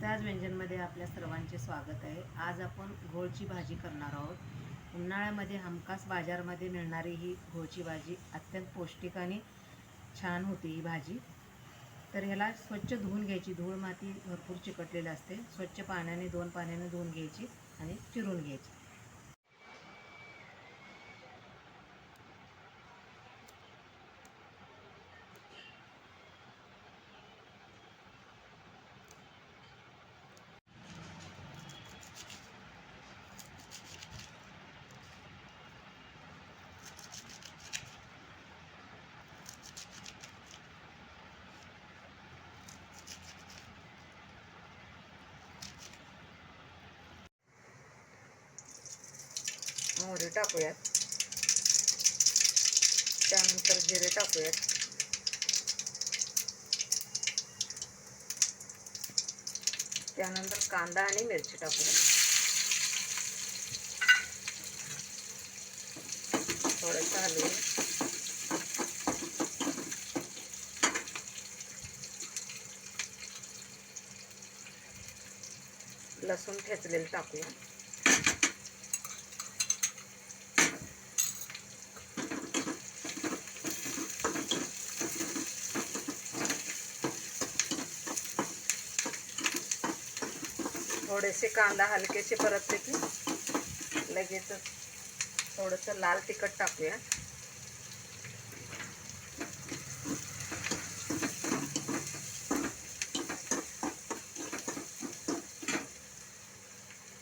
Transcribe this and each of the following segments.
मुमताज व्यंजनमध्ये आपल्या सर्वांचे स्वागत आहे। आज आपण घोळची भाजी करणार आहोत। उन्हाळ्यामध्ये हमखास बाजारामध्ये मिळणारी ही घोळची भाजी अत्यंत पौष्टिक आणि छान होती ही भाजी। तर ह्याला स्वच्छ धुवून घ्यायची, धूळ माती भरपूर चिकटलेली असते। स्वच्छ पाण्याने 2 पाण्याने धुवून घ्यायची आणि चिरून घ्यायची। मोहरी टाकूयात, त्यानंतर जिरे टाकूयात, त्यानंतर कांदा आणि मिरची टाकूयात, थोडंसं हलवून लसूण ठेचलेलं टाकूया, थोडेसे कांदा हलकेसे परतले की लगेचच थोडंसं लाल तिखट टाकूया,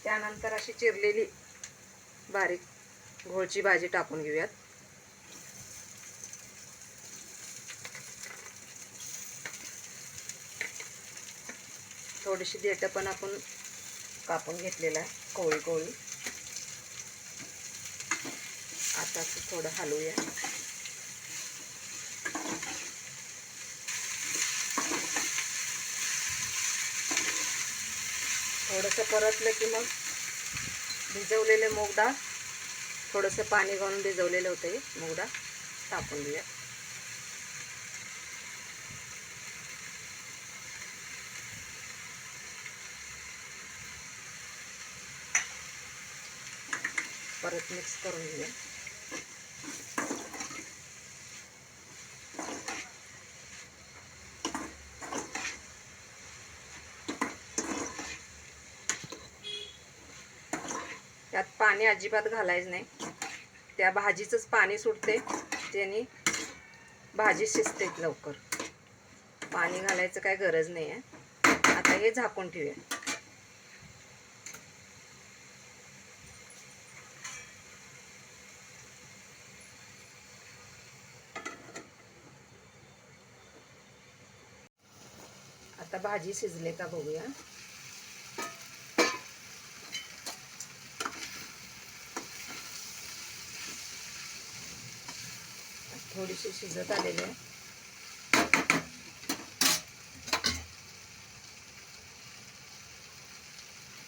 त्यानंतर अशी चिरलेली बारीक घोळची भाजी टाकून घेऊयात। थोडीशी देठं पण आपण कापून घेतलेलं आहे, कोळी कोळी। आता असं थोडं हलवूया, थोडंसं परतलं की मग भिजवलेले मूग डाळ, थोडंसं पाणी घालून भिजवलेलं होतं हे मूग डाळ टाकून घेऊया। परत मिक्स करून घेऊया। त्यात पाणी अजिबात घालायचं नाही, त्या भाजीचंच पाणी सुटते, त्याने भाजी शिजते लवकर। पाणी घालायचं काय गरज नाही आहे। आता हे झाकून ठेवूया। आता भाजी शिजले का बघूया। थोडीशी शिजत आलेली आहे।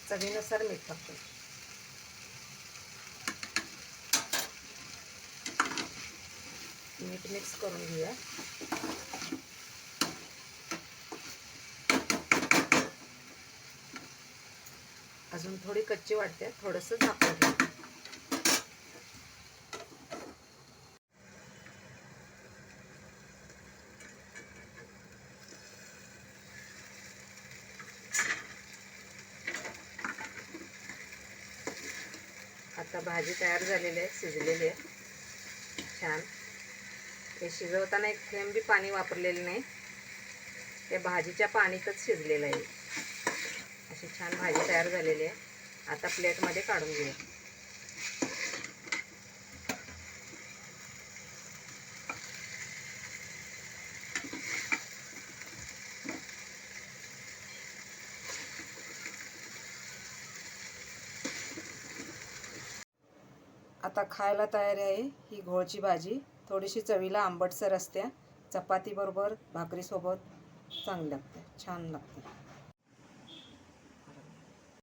चवीनुसार मीठ टाकतो, मीठ मिक्स करून घेऊया। अजून थोडी कच्ची वाटते, थोडंसं झाकून ठेवू। आता भाजी तयार झालेली आहे, शिजलेली आहे छान। हे शिजवताना एक थेंब बी पाणी वापरलेलं नाही, त्या भाजीच्या पाणीतच शिजलेलं आहे। अशी छान भाजी तयार झालेली आहे। आता प्लेटमध्ये काढून घेऊया। आता खायला तयार आहे ही घोळची भाजी। थोडीशी चवीला आंबटसर असते, चपाती बरोबर भाकरीसोबत चांगली लागते, छान लागते।